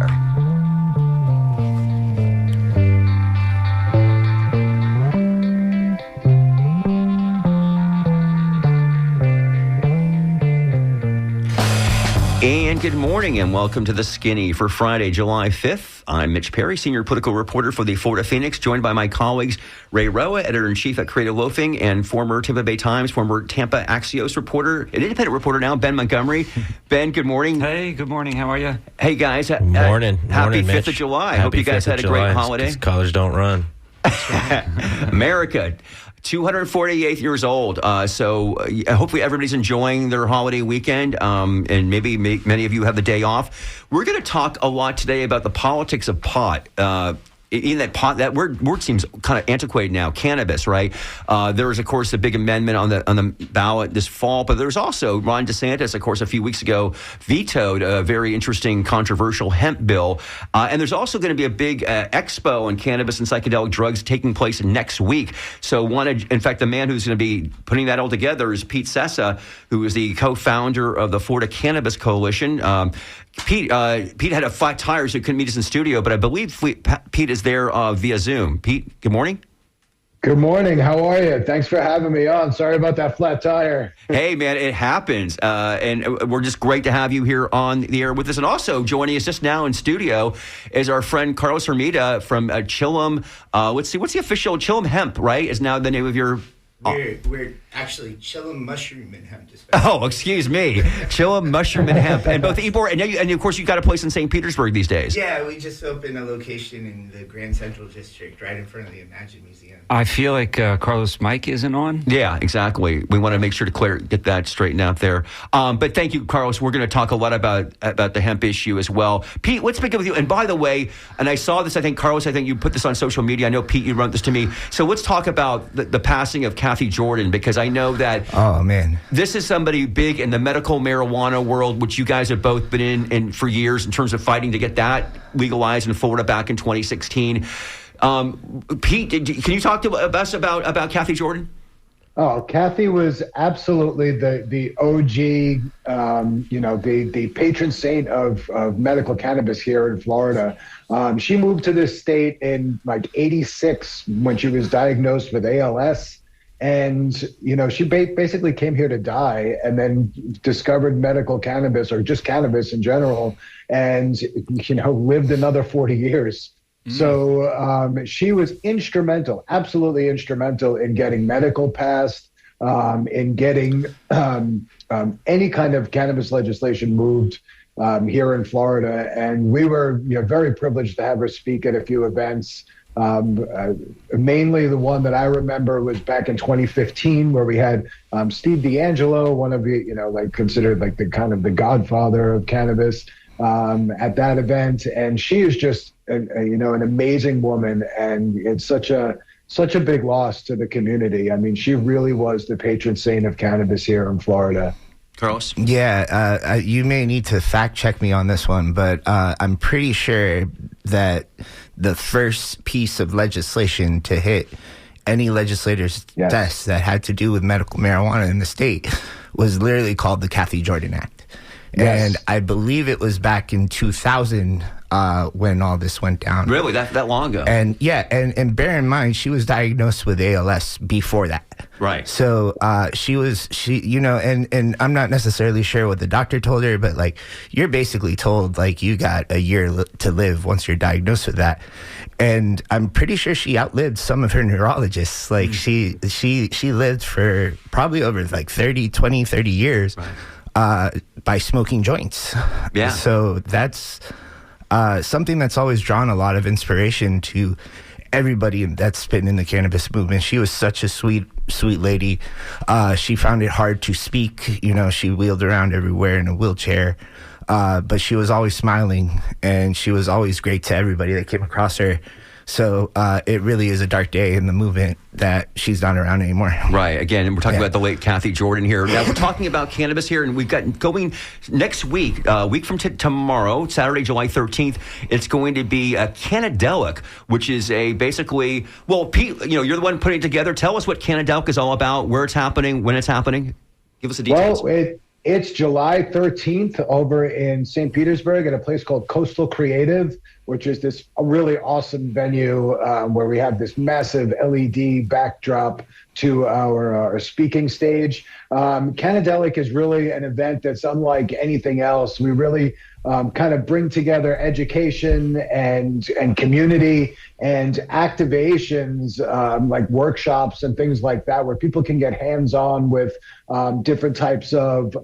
And good morning and welcome to The Skinny for Friday, July 5th. I'm Mitch Perry, senior political reporter for the Florida Phoenix, joined by my colleagues Ray Roa, editor-in-chief at Creative Loafing, and former Tampa Bay Times, former Tampa Axios reporter, an independent reporter now, Ben Montgomery. Ben, good morning. Hey, good morning. How are you? Hey, guys. Morning. Happy Morning, 5th of July. Hope you guys had a great holiday. College don't run. America. 248 years old. So hopefully everybody's enjoying their holiday weekend, and maybe many of you have the day off. We're going to talk a lot today about the politics of pot. In that pot, that word seems kind of antiquated now. Cannabis, right? There was, of course, a big amendment on the ballot this fall, but there's also Ron DeSantis, of course, a few weeks ago vetoed a very interesting, controversial hemp bill. And there's also going to be a big expo on cannabis and psychedelic drugs taking place next week. So, in fact, the man who's going to be putting that all together is Pete Sessa, who is the co-founder of the Florida Cannabis Coalition. Pete had a flat tire, so he couldn't meet us in studio, but I believe Pete is there via Zoom. Pete, good morning. Good morning. How are you? Thanks for having me on. Sorry about that flat tire. Hey, man, it happens. And we're just great to have you here on the air with us. And also joining us just now in studio is our friend Carlos Hermida from Chillum. What's the official Chillum Hemp, right? Is now the name of your... We're actually Chillum Mushroom and Hemp Dispensary. Oh, excuse me. Chillum Mushroom and Hemp. And both Ybor, and of course, you've got a place in St. Petersburg these days. Yeah, we just opened a location in the Grand Central District right in front of the Imagine Museum. I feel like Carlos' mic isn't on. Yeah, exactly. We want to make sure to get that straightened out there. But thank you, Carlos. We're going to talk a lot about the hemp issue as well. Pete, let's begin with you. And by the way, and I saw this, Carlos, I think you put this on social media. I know, Pete, you wrote this to me. So let's talk about the passing of Kathy Jordan, because I know that this is somebody big in the medical marijuana world, which you guys have both been in for years in terms of fighting to get that legalized in Florida back in 2016. Pete, can you talk to us about Kathy Jordan? Oh, Kathy was absolutely the OG, the patron saint of medical cannabis here in Florida. She moved to this state in like 86 when she was diagnosed with ALS. And, she basically came here to die and then discovered medical cannabis, or just cannabis in general, and, lived another 40 years. Mm. So she was instrumental, absolutely instrumental in getting medical passed, in getting any kind of cannabis legislation moved here in Florida. And we were very privileged to have her speak at a few events. Mainly the one that I remember was back in 2015, where we had Steve D'Angelo, one of the, considered like the kind of the godfather of cannabis, at that event. And she is just, an amazing woman. And it's such a big loss to the community. I mean, she really was the patron saint of cannabis here in Florida. Carlos? Yeah, you may need to fact check me on this one, but I'm pretty sure that the first piece of legislation to hit any legislator's desk that had to do with medical marijuana in the state was literally called the Kathy Jordan Act. Yes. And I believe it was back in 2000 when all this went down. Really? That long ago? And and bear in mind, she was diagnosed with ALS before that. Right. So and I'm not necessarily sure what the doctor told her, but like, you're basically told like you got a year to live once you're diagnosed with that. And I'm pretty sure she outlived some of her neurologists. Like she lived for probably over like 30 years. Right. By smoking joints. Yeah. So that's something that's always drawn a lot of inspiration to everybody that's been in the cannabis movement. She was such a sweet lady. She found it hard to speak. She wheeled around everywhere in a wheelchair. But she was always smiling, and she was always great to everybody that came across her. So it really is a dark day in the movement that she's not around anymore. Right. Again, and we're talking about the late Kathy Jordan here. Now, we're talking about cannabis here, and we've got going next week, week from tomorrow, Saturday, July 13th, it's going to be a Cannadelic, which is basically, well, Pete, you're the one putting it together. Tell us what Cannadelic is all about, where it's happening, when it's happening. Give us the details. Well, It's July 13th over in St. Petersburg at a place called Coastal Creative, which is this really awesome venue where we have this massive LED backdrop to our speaking stage. Canadelic is really an event that's unlike anything else. We really kind of bring together education and community and activations like workshops and things like that, where people can get hands-on with different types of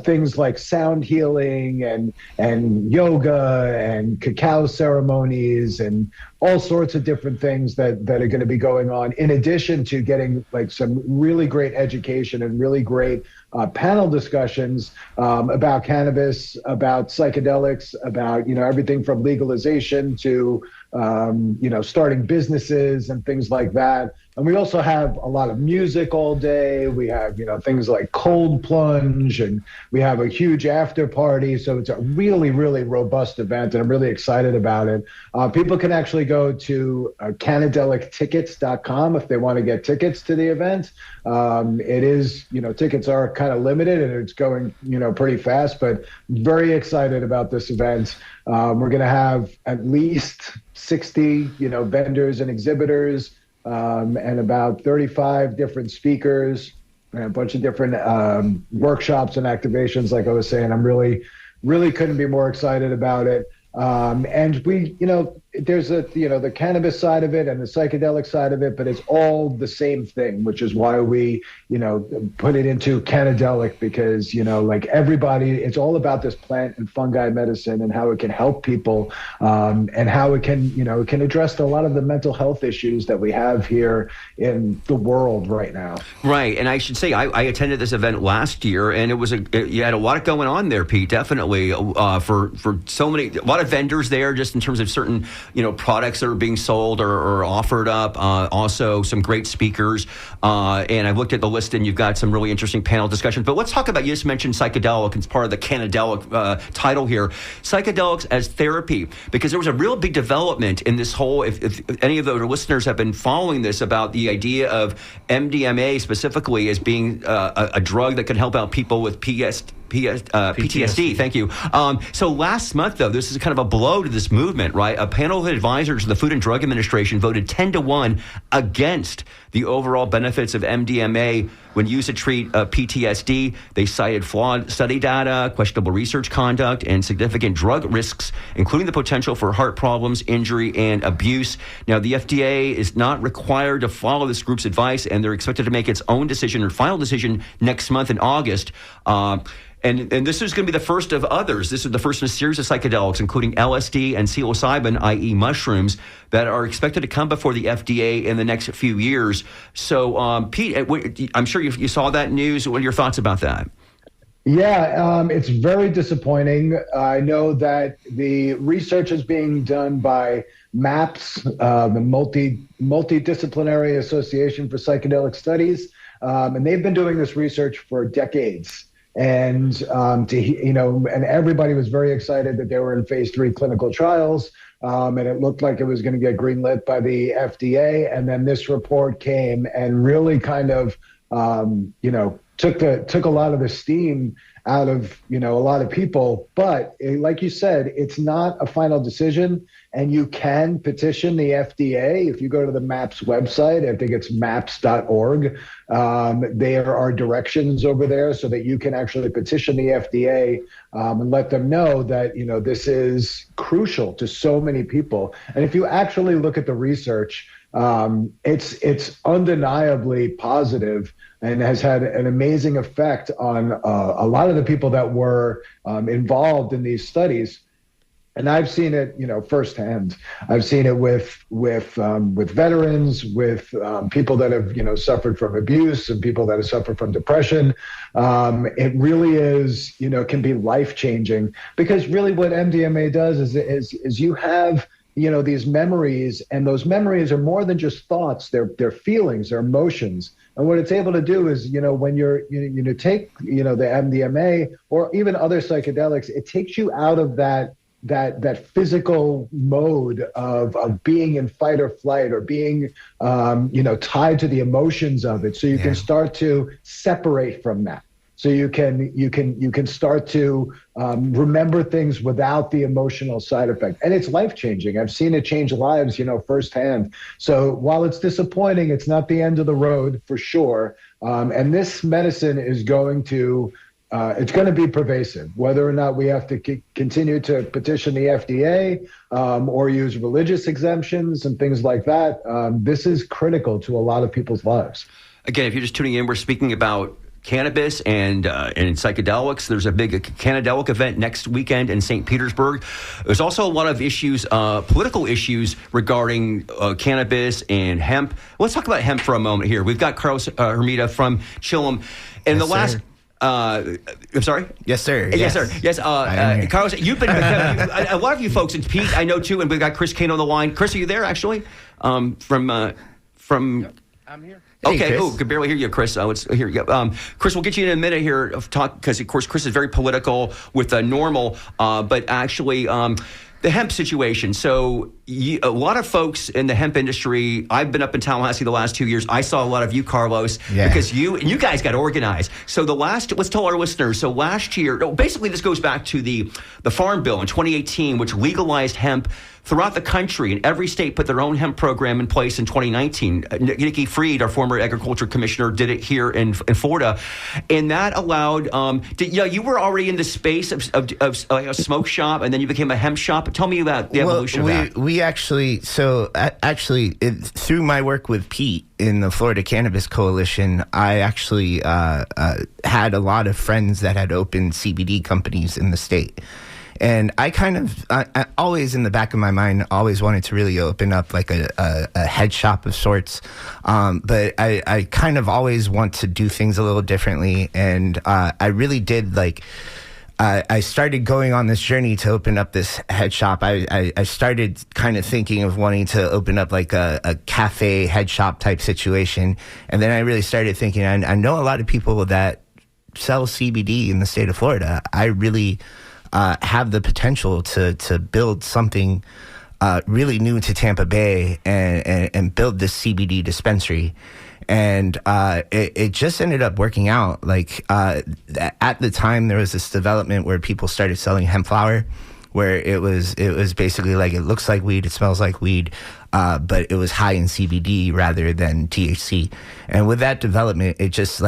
things like sound healing and yoga and cacao ceremonies and all sorts of different things that are going to be going on, in addition to getting like some really great education and really great panel discussions about cannabis, about psychedelics, about, everything from legalization to, starting businesses and things like that. And we also have a lot of music all day. We have, things like cold plunge, and we have a huge after party. So it's a really, really robust event, and I'm really excited about it. People can actually go to canadelictickets.com if they want to get tickets to the event. It is, tickets are kind of limited, and it's going, pretty fast, but very excited about this event. We're going to have at least 60, vendors and exhibitors, and about 35 different speakers and a bunch of different workshops and activations. Like I was saying, I'm really, really couldn't be more excited about it. And we, there's the cannabis side of it and the psychedelic side of it, but it's all the same thing, which is why we, put it into Canadelic, because, like everybody, it's all about this plant and fungi medicine and how it can help people, and how it can, it can address a lot of the mental health issues that we have here in the world right now. Right. And I should say, I attended this event last year, and you had a lot going on there, Pete, definitely, for so many, a lot of vendors there, just in terms of certain, products that are being sold or offered up. Also some great speakers. And I've looked at the list, and you've got some really interesting panel discussions. But let's talk about, you just mentioned psychedelic. It's part of the Canadelic title here. Psychedelics as therapy, because there was a real big development in this whole, if any of the listeners have been following this, about the idea of MDMA specifically as being a drug that can help out people with PTSD. Thank you. So last month, though, this is kind of a blow to this movement, right? A panel of advisors of the Food and Drug Administration voted 10-1 against the overall benefits of MDMA when used to treat PTSD. They cited flawed study data, questionable research conduct, and significant drug risks, including the potential for heart problems, injury, and abuse. Now, the FDA is not required to follow this group's advice, and they're expected to make its own decision or final decision next month in August. And this is going to be the first of others. This is the first in a series of psychedelics, including LSD and psilocybin, i.e. mushrooms, that are expected to come before the FDA in the next few years. So, Pete, I'm sure you saw that news. What are your thoughts about that? Yeah, it's very disappointing. I know that the research is being done by MAPS, the Multidisciplinary Association for Psychedelic Studies, and they've been doing this research for decades. And and everybody was very excited that they were in phase 3 clinical trials, and it looked like it was going to get greenlit by the FDA. And then this report came and really kind of took a lot of the steam out of a lot of people. But like you said, it's not a final decision, and you can petition the FDA. If you go to the MAPS website, I think it's maps.org, there are directions over there so that you can actually petition the FDA and let them know that this is crucial to so many people. And if you actually look at the research, it's undeniably positive and has had an amazing effect on a lot of the people that were involved in these studies. And I've seen it, firsthand. I've seen it with veterans, with people that have, suffered from abuse, and people that have suffered from depression. It really is, can be life changing, because really what MDMA does is you have these memories, and those memories are more than just thoughts. They're feelings, they're emotions. And what it's able to do is, when you take, the MDMA or even other psychedelics, it takes you out of that physical mode of being in fight or flight, or being, tied to the emotions of it. So you can start to separate from that. so you can start to remember things without the emotional side effect. And it's life-changing. I've seen it change lives, firsthand. So while it's disappointing, it's not the end of the road for sure. And this medicine is going to it's going to be pervasive, whether or not we have to continue to petition the FDA or use religious exemptions and things like that. This is critical to a lot of people's lives. Again, if you're just tuning in, we're speaking about cannabis and psychedelics. There's a big Cannadelic event next weekend in St. Petersburg. There's also a lot of issues, political issues regarding cannabis and hemp. Let's talk about hemp for a moment here. We've got Carlos Hermida from Chillum. And Yes, the last... sir. I'm sorry? Yes, sir. Yes, sir. Yes, Carlos, you've been... a lot of you folks, and Pete, I know too, and we've got Chris Kane on the line. Chris, are you there, actually? From... Yep, I'm here. Okay. Hey, Oh, could barely hear you, Chris. Let's hear you. Chris, we'll get you in a minute here of talk because, of course, Chris is very political with normal, but actually the hemp situation. So a lot of folks in the hemp industry, I've been up in Tallahassee the last 2 years. I saw a lot of you, Carlos, because you guys got organized. So let's tell our listeners. So last year, basically this goes back to the Farm Bill in 2018, which legalized hemp throughout the country, and every state put their own hemp program in place in 2019. Nikki Fried, our former agriculture commissioner, did it here in Florida, and that allowed. You were already in the space of a smoke shop, and then you became a hemp shop. Tell me about the evolution of that. We actually through my work with Pete in the Florida Cannabis Coalition, I actually had a lot of friends that had opened CBD companies in the state. And I always in the back of my mind, always wanted to really open up like a head shop of sorts. But I kind of always want to do things a little differently. And I really did I started going on this journey to open up this head shop. I started kind of thinking of wanting to open up like a cafe head shop type situation. And then I really started thinking, I know a lot of people that sell CBD in the state of Florida. I really have the potential to build something really new to Tampa Bay and build this CBD dispensary. And it just ended up working out. Like at the time, there was this development where people started selling hemp flower, where it was basically like, it looks like weed, it smells like weed, but it was high in CBD rather than THC. And with that development, it just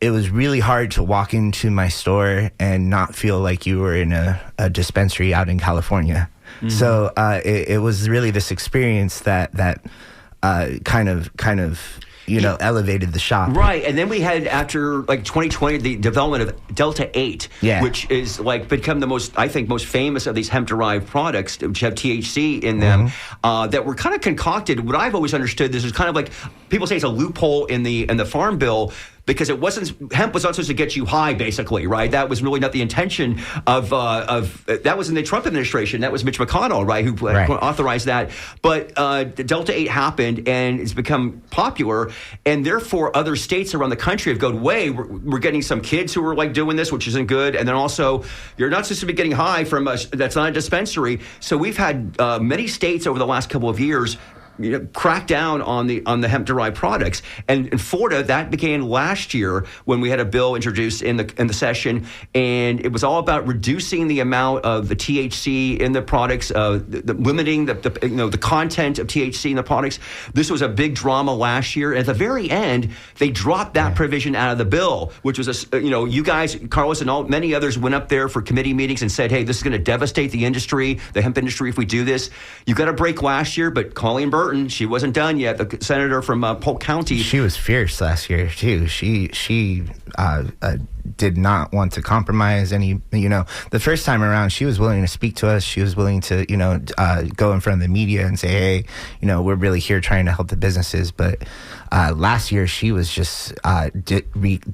it was really hard to walk into my store and not feel like you were in a dispensary out in California. Mm-hmm. So it was really this experience that kind of elevated the shop. Right, and then we had, after 2020, the development of Delta 8, which is become the most famous of these hemp-derived products, which have THC in them, that were kind of concocted. What I've always understood, this is kind of like, people say it's a loophole in the Farm Bill, because hemp was not supposed to get you high, basically, right? That was really not the intention of that was in the Trump administration. That was Mitch McConnell, right, who authorized that. But Delta 8 happened, and it's become popular, and therefore other states around the country have gone, we're getting some kids who are doing this, which isn't good, and then also you're not supposed to be getting high from that's not a dispensary. So we've had many states over the last couple of years crack down on the hemp-derived products, and in Florida that began last year when we had a bill introduced in the session, and it was all about reducing the amount of the THC in the products, limiting the content of THC in the products. This was a big drama last year, and at the very end they dropped that provision out of the bill, which was you guys, Carlos, and many others went up there for committee meetings and said, hey, this is going to devastate the industry, the hemp industry, if we do this. You got a break last year, but Colleen Burton, she wasn't done yet. The senator from Polk County. She was fierce last year too. She did not want to compromise any. The first time around, she was willing to speak to us. She was willing to go in front of the media and say, hey, we're really here trying to help the businesses. But last year, she was just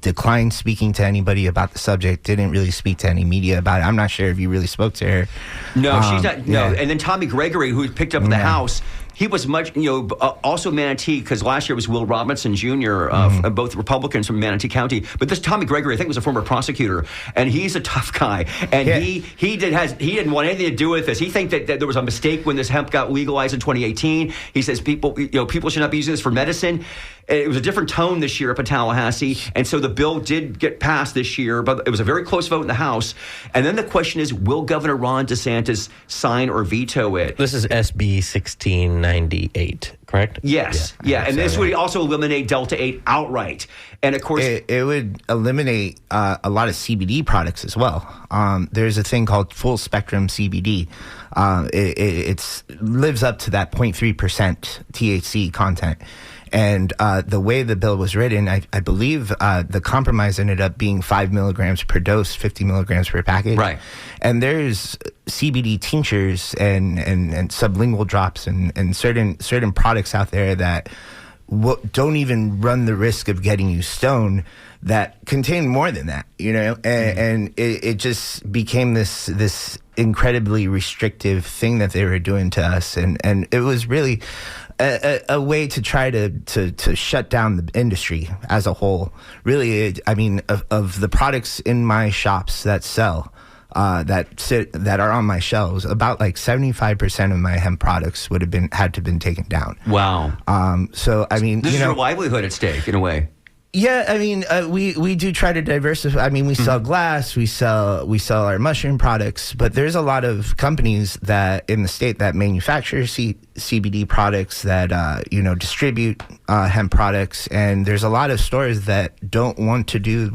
declined speaking to anybody about the subject. Didn't really speak to any media about it. I'm not sure if you really spoke to her. No, she's not. No, and then Tommy Gregory, who picked up in the House. he was much, also Manatee, because last year was Will Robinson Jr., both Republicans from Manatee County. But this Tommy Gregory, I think, was a former prosecutor, and he's a tough guy. And he didn't want anything to do with this. He thinks that there was a mistake when this hemp got legalized in 2018. He says people should not be using this for medicine. It was a different tone this year up in Tallahassee, and so the bill did get passed this year, but it was a very close vote in the House. And then the question is, will Governor Ron DeSantis sign or veto it? This is SB 1698, correct? Yes. Yeah. And this would also eliminate Delta 8 outright. And of course, it would eliminate a lot of CBD products as well. There's a thing called full spectrum CBD. It lives up to that 0.3% THC content. And the way the bill was written, I believe the compromise ended up being 5 milligrams per dose, 50 milligrams per package. Right. And there's CBD tinctures and sublingual drops and certain products out there that don't even run the risk of getting you stoned that contain more than that, and it just became this incredibly restrictive thing that they were doing to us. And it was really a way to try to shut down the industry as a whole. Really, of the products in my shops that sell, that are on my shelves, about like 75% of my hemp products would have had to been taken down. Wow. So this is your livelihood at stake in a way. Yeah, we do try to diversify. We sell glass, we sell our mushroom products, but there's a lot of companies that in the state that manufacture CBD products that distribute hemp products, and there's a lot of stores that don't want to do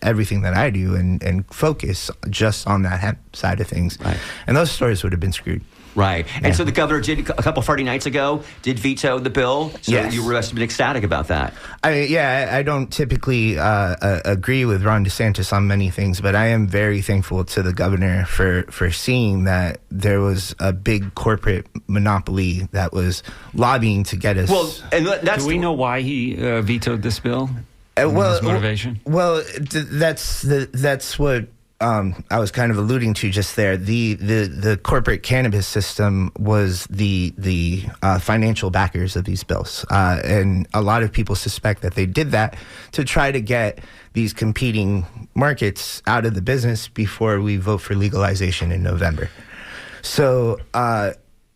everything that I do and focus just on that hemp side of things. Right. And those stores would have been screwed. Right. And so the governor did, a couple Friday nights ago, did veto the bill. So yes. You must have been ecstatic about that. I don't typically agree with Ron DeSantis on many things, but I am very thankful to the governor for seeing that there was a big corporate monopoly that was lobbying to get us. Well, and do we know why he vetoed this bill? His motivation? Well, that's what I was kind of alluding to just there. The corporate cannabis system was the financial backers of these bills, and a lot of people suspect that they did that to try to get these competing markets out of the business before we vote for legalization in November. So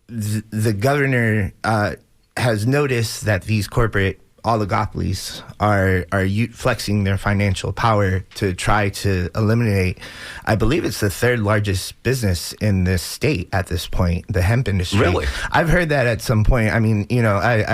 the governor has noticed that these corporate oligopolies are flexing their financial power to try to eliminate, I believe it's the third largest business in this state at this point, the hemp industry. Really? I've heard that at some point. I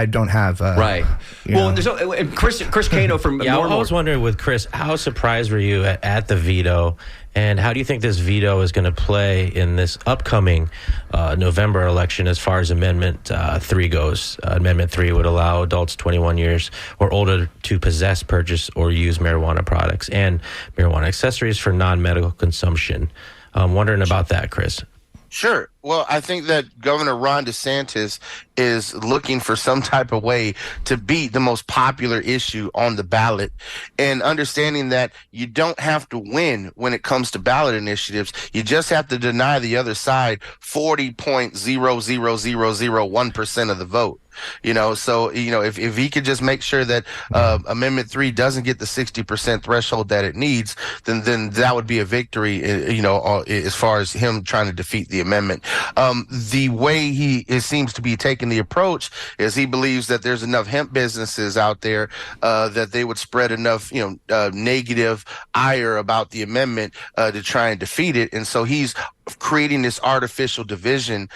don't have... right. Well, there's Chris Cano from... I was wondering with Chris, how surprised were you at the veto? And how do you think this veto is going to play in this upcoming November election as far as Amendment 3 goes? Amendment 3 would allow adults 21 years or older to possess, purchase, or use marijuana products and marijuana accessories for non-medical consumption. I'm wondering about that, Chris. Sure. Well, I think that Governor Ron DeSantis is looking for some type of way to beat the most popular issue on the ballot, and understanding that you don't have to win when it comes to ballot initiatives. You just have to deny the other side 40.00001% of the vote. So if he could just make sure that Amendment 3 doesn't get the 60% threshold that it needs, then that would be a victory, as far as him trying to defeat the amendment. The way it seems to be taking the approach is he believes that there's enough hemp businesses out there that they would spread enough, negative ire about the amendment to try and defeat it. And so he's creating this artificial division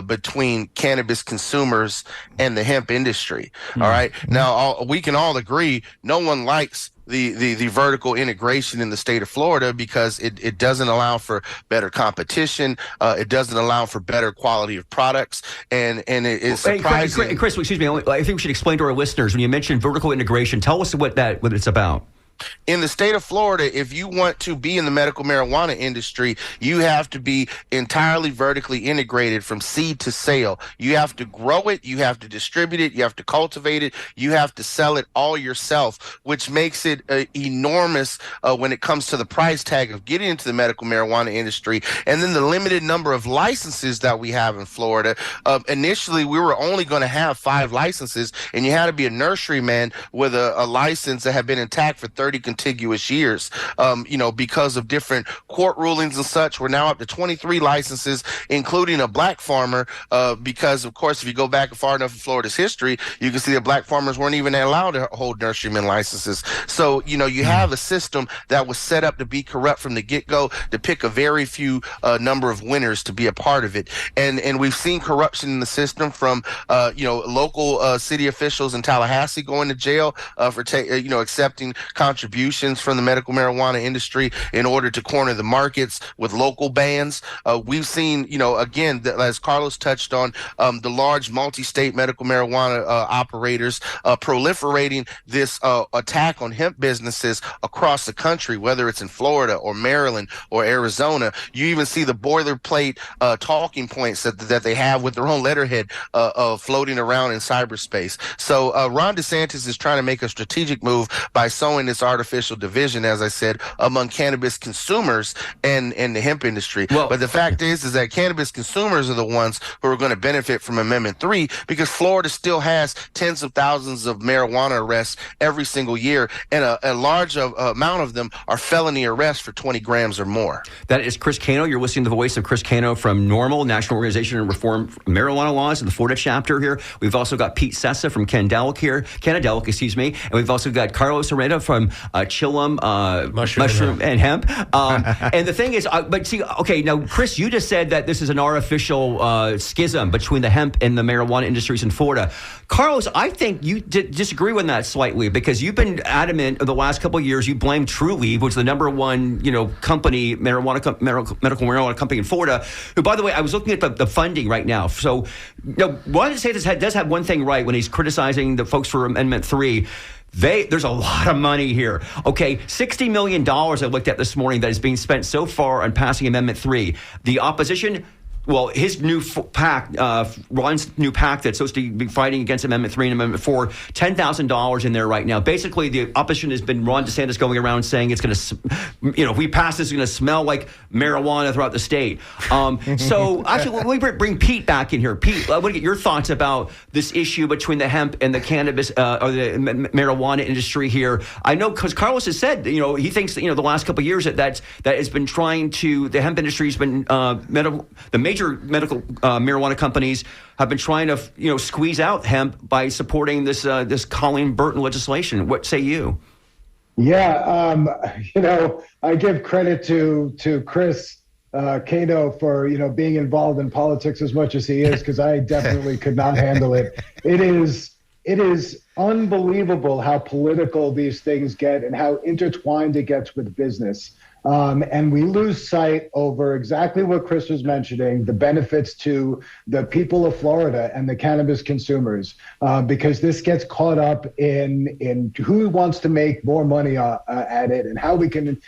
between cannabis consumers and the hemp industry. All right. Now, we can all agree no one likes the vertical integration in the state of Florida because it doesn't allow for better competition. It doesn't allow for better quality of products. And it's surprising. Chris, excuse me. I think we should explain to our listeners, when you mentioned vertical integration, tell us what it's about. In the state of Florida, if you want to be in the medical marijuana industry, you have to be entirely vertically integrated from seed to sale. You have to grow it, you have to distribute it, you have to cultivate it, you have to sell it all yourself, which makes it enormous when it comes to the price tag of getting into the medical marijuana industry. And then the limited number of licenses that we have in Florida. Initially, we were only going to have 5 licenses, and you had to be a nurseryman with a license that had been intact for 30 contiguous years. Because of different court rulings and such, we're now up to 23 licenses, including a black farmer. Because, of course, if you go back far enough in Florida's history, you can see that black farmers weren't even allowed to hold nurseryman licenses. So, you have a system that was set up to be corrupt from the get-go, to pick a very few number of winners to be a part of it. And we've seen corruption in the system from, local city officials in Tallahassee going to jail for accepting contributions from the medical marijuana industry in order to corner the markets with local bans. We've seen, again, as Carlos touched on, the large multi-state medical marijuana operators proliferating this attack on hemp businesses across the country, whether it's in Florida or Maryland or Arizona. You even see the boilerplate talking points that they have with their own letterhead floating around in cyberspace. So Ron DeSantis is trying to make a strategic move by sowing this artificial division, as I said, among cannabis consumers and the hemp industry. But the fact is that cannabis consumers are the ones who are going to benefit from Amendment 3, because Florida still has tens of thousands of marijuana arrests every single year, and a large amount of them are felony arrests for 20 grams or more. That is Chris Cano. You're listening to the voice of Chris Cano from NORML, National Organization to Reform Marijuana Laws, in the Florida chapter here. We've also got Pete Sessa from Candelic here, and we've also got Carlos Herrera from Chillum Mushroom and Hemp. And the thing is, now, Chris, you just said that this is an artificial schism between the hemp and the marijuana industries in Florida. Carlos, I think you disagree with that slightly, because you've been adamant of the last couple of years. You blame Trulieve, which is the number one, company, medical marijuana company in Florida, who, by the way, I was looking at the funding right now. So, Ron DeSantis does have one thing right when he's criticizing the folks for Amendment 3. There's a lot of money here. Okay, $60 million I looked at this morning that is being spent so far on passing Amendment 3. The opposition, his new PAC, Ron's new PAC that's supposed to be fighting against Amendment 3 and Amendment 4, $10,000 in there right now. Basically, the opposition has been Ron DeSantis going around saying it's going to, if we pass this, it's going to smell like marijuana throughout the state. So, actually, let me bring Pete back in here. Pete, I want to get your thoughts about this issue between the hemp and the cannabis or the marijuana industry here. I know, because Carlos has said, he thinks that, the last couple of years that has been trying to, the hemp industry has been, the major medical marijuana companies have been trying to, squeeze out hemp by supporting this Colleen Burton legislation. What say you? Yeah, I give credit to Chris Cano for being involved in politics as much as he is, because I definitely could not handle it. It is unbelievable how political these things get and how intertwined it gets with business. And we lose sight over exactly what Chris was mentioning, the benefits to the people of Florida and the cannabis consumers, because this gets caught up in who wants to make more money at it and how we can,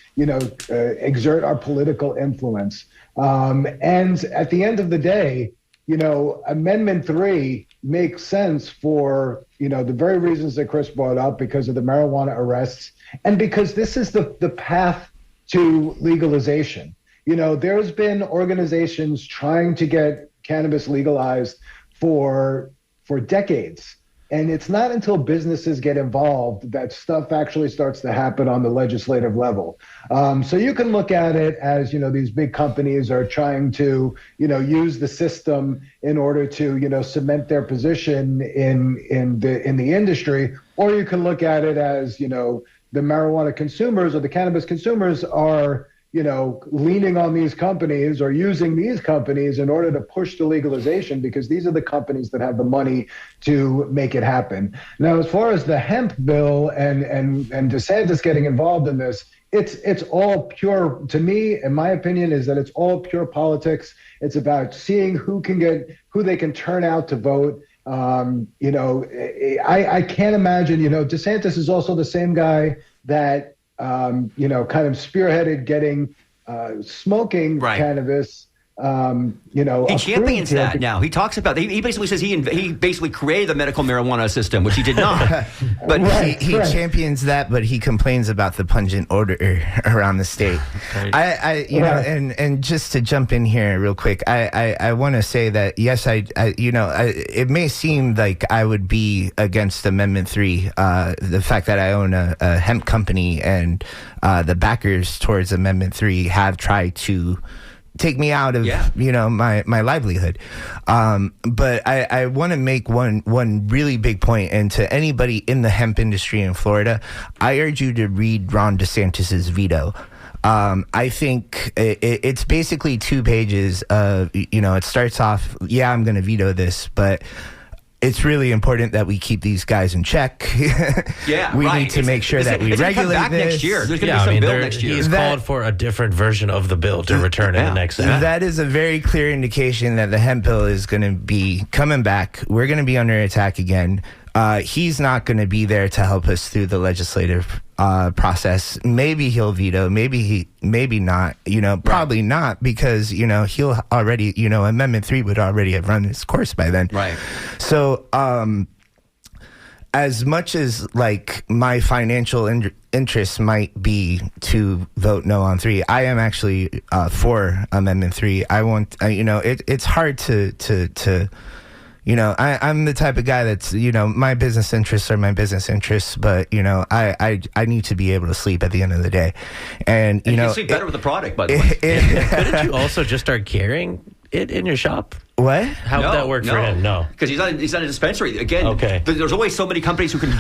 exert our political influence. And at the end of the day, Amendment 3 makes sense for, the very reasons that Chris brought up, because of the marijuana arrests and because this is the path to legalization. There's been organizations trying to get cannabis legalized for decades. And it's not until businesses get involved that stuff actually starts to happen on the legislative level. So you can look at it as, these big companies are trying to, use the system in order to, cement their position in the industry, or you can look at it as, the marijuana consumers or the cannabis consumers are, leaning on these companies or using these companies in order to push the legalization, because these are the companies that have the money to make it happen. Now, as far as the hemp bill and DeSantis getting involved in this, it's all pure, to me, in my opinion, is that it's all pure politics. It's about seeing who they can turn out to vote. I can't imagine, DeSantis is also the same guy that kind of spearheaded getting smoking Right. cannabis. He approved champions here that now. He talks about he basically says he basically created the medical marijuana system, which he did not. But Right. He champions that, but he complains about the pungent odor around the state. And just to jump in here real quick, I want to say that yes, it may seem like I would be against Amendment 3, the fact that I own a hemp company and the backers towards Amendment 3 have tried to take me out of my livelihood, but I want to make one really big point, and to anybody in the hemp industry in Florida, I urge you to read Ron DeSantis's veto. I think it's basically 2 pages of, it starts off, I'm going to veto this, but it's really important that we keep these guys in check. We need to make sure that we regulate back this. next year. There's going to be some bill next year. He's called for a different version of the bill to return in the next session. That is a very clear indication that the hemp bill is going to be coming back. We're going to be under attack again. He's not going to be there to help us through the legislative process. Maybe he'll veto. Maybe not. Probably not, because he'll already. Amendment 3 would already have run its course by then. Right. So, as much as like my financial interest might be to vote no on 3, I am actually for Amendment 3. I want. It's hard to. I'm the type of guy that's, my business interests are my business interests, but, I need to be able to sleep at the end of the day. And you can sleep better with the product, by the way. Didn't you also just start carrying it in your shop? What? How would that work for him? No, because he's not a dispensary. Again, okay. There's always so many companies who can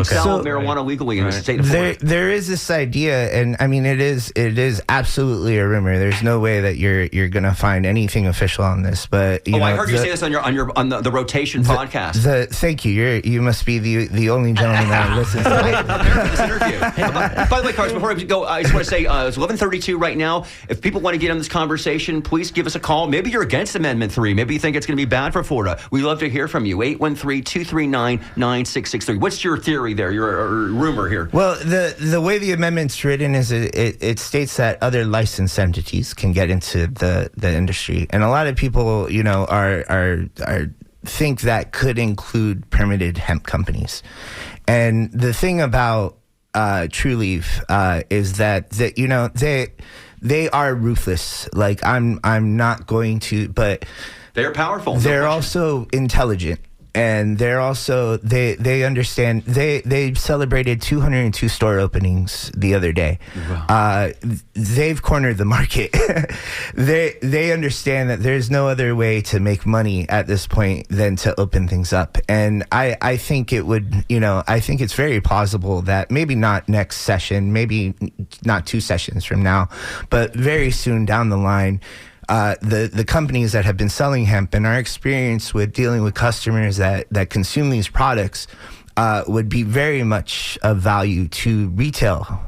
sell marijuana legally in the state of Florida. There is this idea, and I mean, it is absolutely a rumor. There's no way that you're gonna find anything official on this. But I heard you say this on the Rotation podcast. Thank you. You must be the only gentleman that listens to this interview. By the way, Carlos, before we go, I just want to say it's 11:32 right now. If people want to get on this conversation, please give us a call. Maybe you're against Amendment 3. Maybe you think it's going to be bad for Florida. We love to hear from you. 813-239-9663. What's your theory there? Your rumor here? Well, the way the amendment's written is it states that other licensed entities can get into the industry, and a lot of people, are think that could include permitted hemp companies. And the thing about True Leaf is that they are ruthless. Like I'm not going to, but they're powerful. They're also intelligent, and they're also they understand. They celebrated 202 store openings the other day. Wow. They've cornered the market. They understand that there's no other way to make money at this point than to open things up. And I think it would, I think it's very plausible that maybe not next session, maybe not 2 sessions from now, but very soon down the line, the companies that have been selling hemp and our experience with dealing with customers that consume these products would be very much of value to retail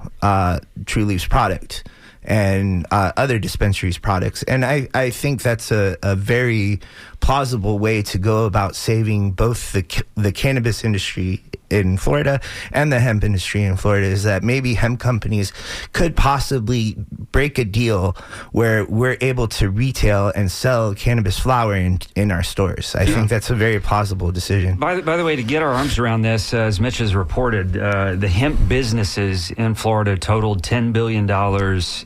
True Leaf's product and other dispensaries' products. And I think that's a very plausible way to go about saving both the cannabis industry in Florida and the hemp industry in Florida, is that maybe hemp companies could possibly break a deal where we're able to retail and sell cannabis flower in our stores. I think that's a very plausible decision. By the way, to get our arms around this, as Mitch has reported, the hemp businesses in Florida totaled $10 billion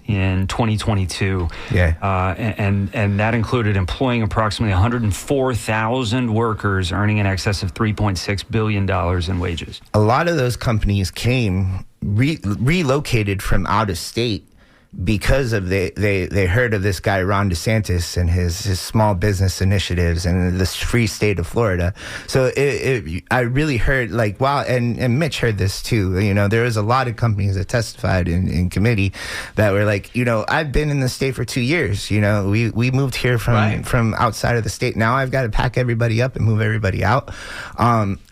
in 2022. Yeah. And that included employing approximately 104,000 workers, earning in excess of $3.6 billion in wages. A lot of those companies came relocated from out of state because of they heard of this guy Ron DeSantis and his small business initiatives and this free state of Florida. So I really heard like, wow, and Mitch heard this too. There was a lot of companies that testified in committee that were like, I've been in the state for 2 years. We moved here from outside of the state. Now I've got to pack everybody up and move everybody out.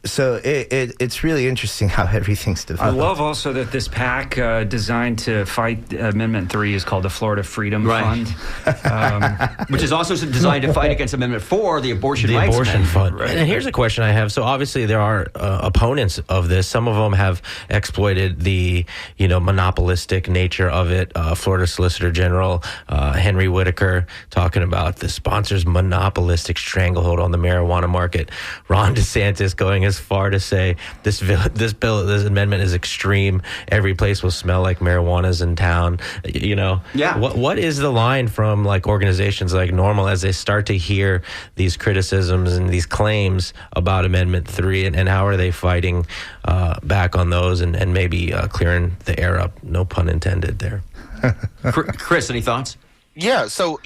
So it's really interesting how everything's developed. I love also that this PAC designed to fight Amendment Amendment 3 is called the Florida Freedom Right. Fund. Which is also designed to fight against Amendment 4, the abortion rights amendment. Fund. Right. And here's a question I have. So obviously there are opponents of this. Some of them have exploited the monopolistic nature of it. Florida Solicitor General Henry Whitaker talking about the sponsor's monopolistic stranglehold on the marijuana market. Ron DeSantis going as far to say this amendment is extreme. Every place will smell like marijuana's in town. Yeah. What is the line from like organizations like Normal as they start to hear these criticisms and these claims about Amendment 3, and how are they fighting back on those and maybe clearing the air up? No pun intended there. Chris, any thoughts? Yeah, so,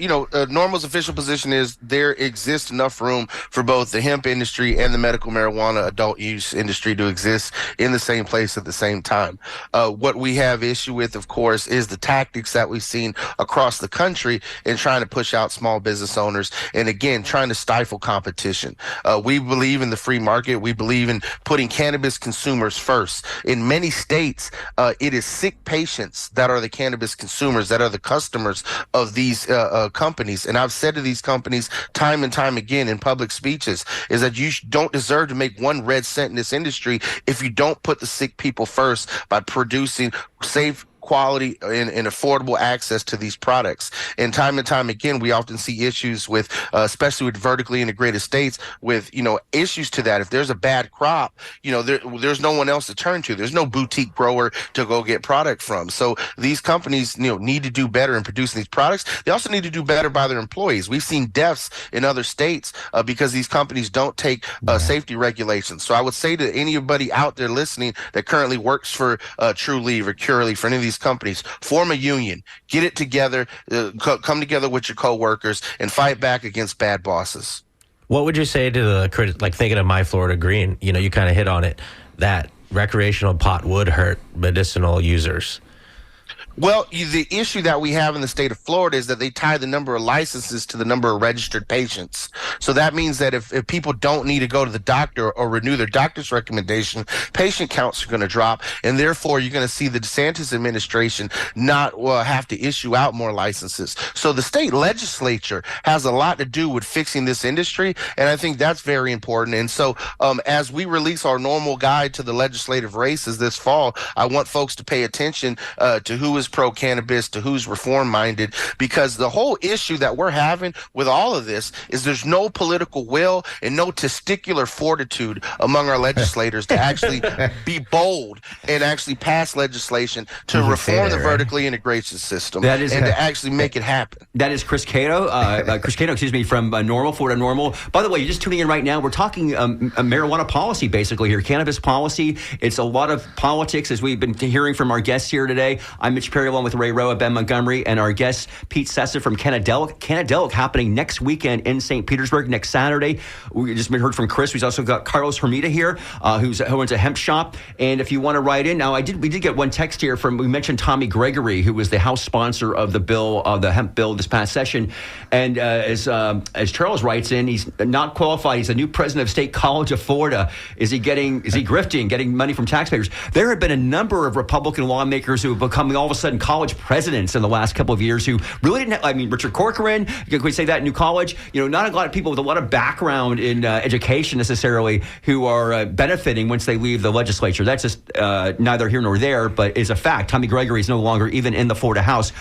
Normal's official position is there exists enough room for both the hemp industry and the medical marijuana adult use industry to exist in the same place at the same time. What we have issue with, of course, is the tactics that we've seen across the country in trying to push out small business owners and, again, trying to stifle competition. We believe in the free market. We believe in putting cannabis consumers first. In many states, it is sick patients that are the cannabis consumers, that are the customers of these companies. And I've said to these companies time and time again in public speeches is that you don't deserve to make one red cent in this industry if you don't put the sick people first by producing safe, quality and affordable access to these products. And time again, we often see issues with, especially with vertically integrated states, with, issues to that. If there's a bad crop, there's no one else to turn to. There's no boutique grower to go get product from. So these companies, need to do better in producing these products. They also need to do better by their employees. We've seen deaths in other states because these companies don't take safety regulations. So I would say to anybody out there listening that currently works for Trulieve or Curaleaf, for any of these companies, form a union, get it together, come together with your coworkers and fight back against bad bosses. What would you say to the critics, like thinking of My Florida Green, you kind of hit on it, that recreational pot would hurt medicinal users? Well, the issue that we have in the state of Florida is that they tie the number of licenses to the number of registered patients. So that means that if people don't need to go to the doctor or renew their doctor's recommendation, patient counts are going to drop. And therefore, you're going to see the DeSantis administration not have to issue out more licenses. So the state legislature has a lot to do with fixing this industry. And I think that's very important. And so as we release our normal guide to the legislative races this fall, I want folks to pay attention to who is pro-cannabis, to who's reform-minded, because the whole issue that we're having with all of this is there's no political will and no testicular fortitude among our legislators to actually be bold and actually pass legislation to reform the vertically integration system and to actually make it happen. That is Chris Cato, from Normal, Florida Normal. By the way, you're just tuning in right now. We're talking marijuana policy, basically, here, cannabis policy. It's a lot of politics, as we've been hearing from our guests here today. I'm Mitch Perry, along with Ray Roa, Ben Montgomery, and our guest, Pete Sessa from Canadelic. Canadelic happening next weekend in St. Petersburg, next Saturday. We just heard from Chris. We've also got Carlos Hermida here, who owns a hemp shop. And if you want to write in, now we did get one text here we mentioned Tommy Gregory, who was the House sponsor of the bill, the hemp bill this past session. And as Charles writes in, he's not qualified. He's the new president of State College of Florida. Is he grifting, getting money from taxpayers? There have been a number of Republican lawmakers who have become all of a sudden college presidents in the last couple of years who really didn't have, Richard Corcoran, can we say that, New College? Not a lot of people with a lot of background in education necessarily who are benefiting once they leave the legislature. That's just neither here nor there, but is a fact. Tommy Gregory is no longer even in the Florida House.